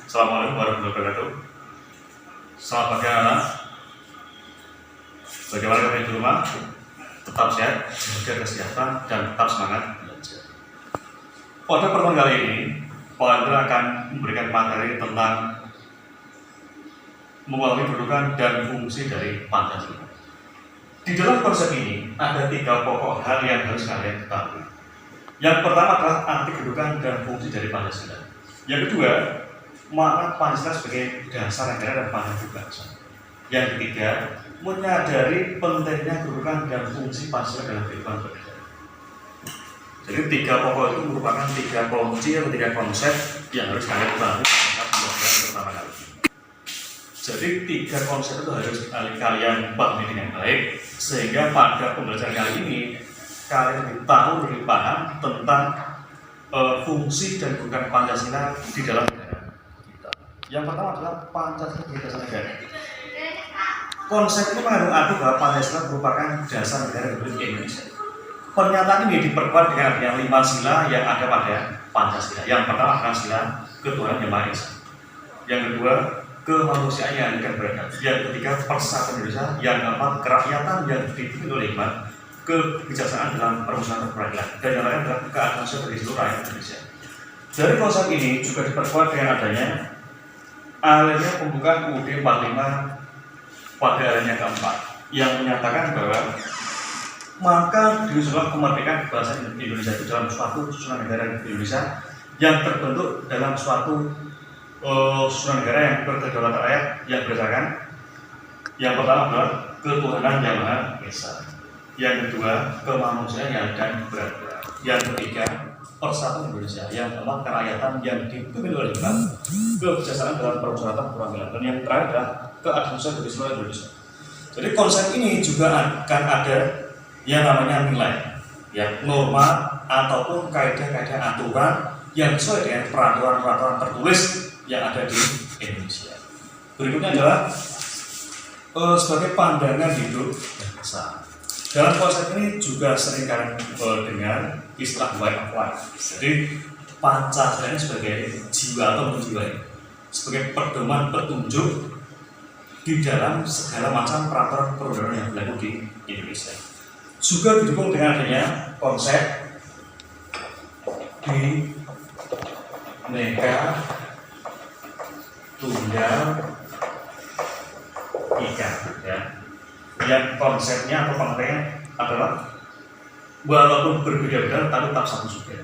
Assalamualaikum warahmatullahi wabarakatuh. Selamat pagi anak. Bagaimana kalian di rumah? Tetap sehat, jaga kesehatan, dan tetap semangat belajar. Pada pertemuan kali ini, Pak Andra akan memberikan materi tentang memahami kedudukan dan fungsi dari Pancasila. Di dalam konsep ini ada 3 pokok hal yang harus kalian ketahui. Yang pertama adalah arti kedudukan dan fungsi dari Pancasila. Yang kedua, makna Pancasila sebagai dasar negara dan pandangan bangsa. Yang ketiga, menyadari pentingnya kedudukan dan fungsi Pancasila dalam kehidupan bernegara. Jadi 3 pokok itu merupakan 3 kunci atau 3 konsep yang harus kalian ketahui saat pembelajaran pertama kali. Jadi 3 konsep itu harus kalian pahami dengan baik, sehingga pada pembelajaran kali ini kalian lebih tahu, lebih paham tentang fungsi dan kedudukan Pancasila di dalam negara kita. Yang pertama adalah Pancasila sebagai dasar negara. Konsep ini mengandung arti bahwa Pancasila merupakan dasar negara Republik Indonesia. Pernyataan ini diperkuat dengan adanya 5 sila yang ada pada Pancasila. Yang pertama adalah sila ketuhanan yang Maha Esa. Yang kedua, kemanusiaan yang adil dan beradab. Yang ketiga, persatuan Indonesia. Yang keempat, kerakyatan yang dipimpin oleh hikmat, kebijaksanaan dalam permusyawaratan perwakilan. Dan yang lain adalah keadilan sosial bagi seluruh rakyat Indonesia. Dari konsep ini juga diperkuat dengan adanya alirnya pembukaan UUD 45 pada alinea keempat yang menyatakan bahwa maka diusulkan kemerdekaan bangsa Indonesia itu dalam suatu susunan negara Indonesia yang terbentuk dalam suatu susunan negara yang berkedaulatan rakyat yang berdasarkan yang pertama adalah ketuhanan yang Maha Esa, yang kedua kemanusiaan yang adil dan beradab, yang ketiga persatuan Indonesia, yang keempat kerakyatan yang dipimpin oleh hikmat, kebijaksanaan dalam permusyawaratan perwakilan, dan yang terakhir adalah keadilan sosial bagi seluruh Indonesia. Jadi konsep ini juga akan ada yang namanya nilai, ya, norma ataupun kaidah-kaidah aturan yang sesuai dengan peraturan-peraturan tertulis yang ada di Indonesia. Berikutnya adalah sebagai pandangan hidup bangsa. Dalam konsep ini juga sering kalian dengar istilah way of life. Jadi Pancasila ini sebagai jiwa atau menjiwai, sebagai pedoman petunjuk di dalam segala macam peraturan perundangan yang berlaku di Indonesia. Juga didukung dengan adanya konsep Bhinneka Tunggal Ika, ya. Yang konsepnya atau pengertiannya adalah walaupun berbeda-beda tapi tetap satu juga.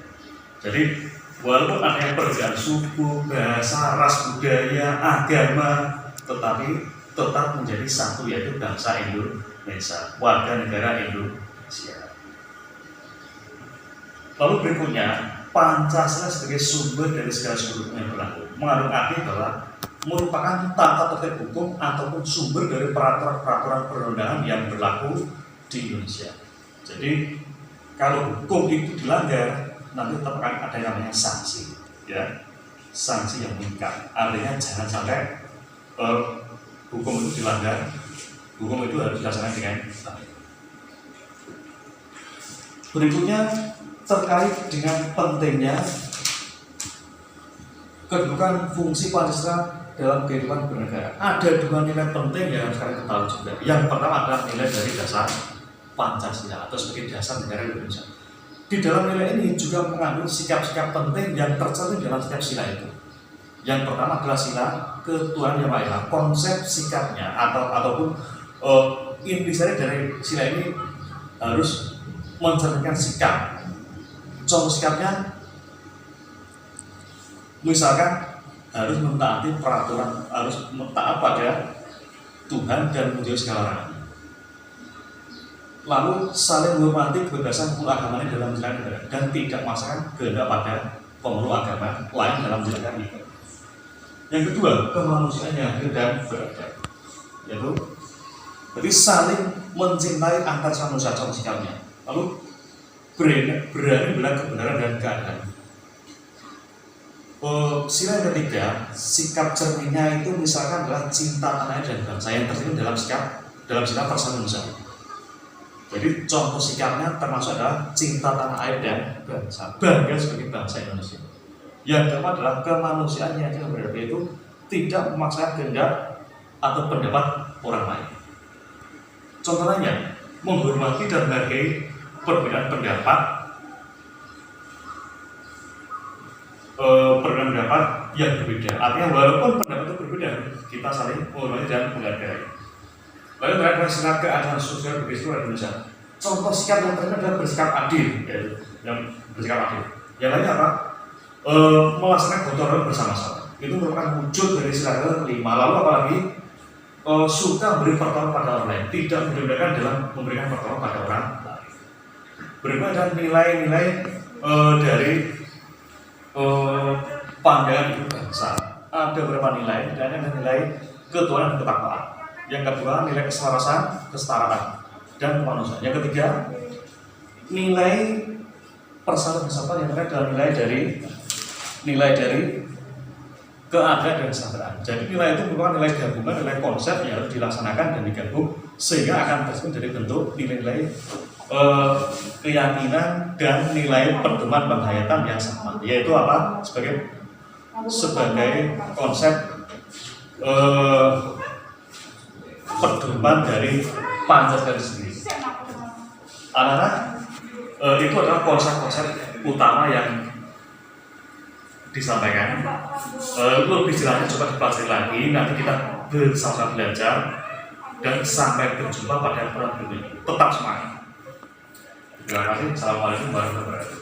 Jadi walaupun ada yang perbedaan suku, bahasa, ras, budaya, agama, tetapi tetap menjadi satu, yaitu bangsa Indonesia, warga negara Indonesia. Lalu berikutnya, Pancasila sebagai sumber dari segala sumber yang berlaku mengandung arti bahwa merupakan tata tertib hukum ataupun sumber dari peraturan-peraturan perundangan yang berlaku di Indonesia. Jadi kalau hukum itu dilanggar, nanti tetap akan ada yang namanya sanksi, ya, sanksi yang mengikat. Artinya jangan sampai hukum itu dilanggar, hukum itu harus dilaksanakan dengan baik. Berikutnya terkait dengan pentingnya kedudukan fungsi Pancasila dalam kehidupan bernegara. Ada 2 nilai penting yang harus kalian ketahui juga. Yang pertama adalah nilai dari dasar Pancasila atau sebagai dasar negara Indonesia. Di dalam nilai ini juga mengandung sikap-sikap penting yang tercermin dalam setiap sila itu. Yang pertama adalah sila ketuhanan yang Maha Esa. Konsep sikapnya ataupun intisari dari sila ini harus mencerminkan sikap. Contoh sikapnya, misalkan harus mentaati peraturan, harus taat pada Tuhan dan menjauhi segala larangan. Lalu saling menghormati kebebasan agama dalam menjalankan negara dan tidak memaksakan kehendak pada pemeluk agama lain dalam menjalankan ibadah. Yang kedua, kemanusiaan yang adil dan beradab, yaitu berarti saling mencintai antar manusia dalam sikapnya. Lalu berani bilang kebenaran dan keadilan. Sila yang ketiga, sikap cerminnya itu misalkan adalah cinta tanah air dan bangsa yang tercermin dalam sila persatuan Indonesia. Jadi contoh sikapnya termasuk adalah cinta tanah air dan bangsa, bangga sebagai bangsa Indonesia. Yang kedua adalah kemanusiaan yang berbeda, yaitu tidak memaksakan kehendak atau pendapat orang lain. Contohnya, menghormati dan menghargai perbedaan pendapat, yang berbeda. Artinya walaupun pendapat itu berbeda, kita saling menghormati dan menghargai. Lalu terhadap sikap keadilan sosial bagi seluruh Indonesia. Contoh sikap yang terakhir adalah bersikap adil, yang bersikap adil. Yang lainnya apa? Melaksanakan gotong royong bersama-sama. Itu merupakan wujud dari sila kelima. Lalu apalagi suka beri pertolongan pada orang lain, tidak merendahkan dalam memberikan pertolongan pada orang lain. Berikutnya ada nilai-nilai dari pandangan hidup bangsa. Ada beberapa nilai, dan ada nilai ketuhanan dan ketakwaan. Yang kedua, nilai keselarasan, kesetaraan, dan kemanusiaan. Yang ketiga, nilai persatuan kesatuan. Yang terakhir adalah nilai dari keadilan dan kesejahteraan. Jadi nilai itu merupakan nilai gabungan, nilai konsep yang harus dilaksanakan dan digabung sehingga akan terjadi dari bentuk nilai-nilai keyakinan dan nilai pedoman penghayatan yang sama. Yaitu apa? Sebagai konsep pedoman dari Pancasila sendiri. Anak-anak, itu adalah konsep-konsep utama yang disampaikan. Lebih jelasnya coba dipelajari lagi, nanti kita bersama belajar dan sampai berjumpa pada program berikutnya. Tetap semangat. Terima kasih. Assalamualaikum warahmatullahi wabarakatuh.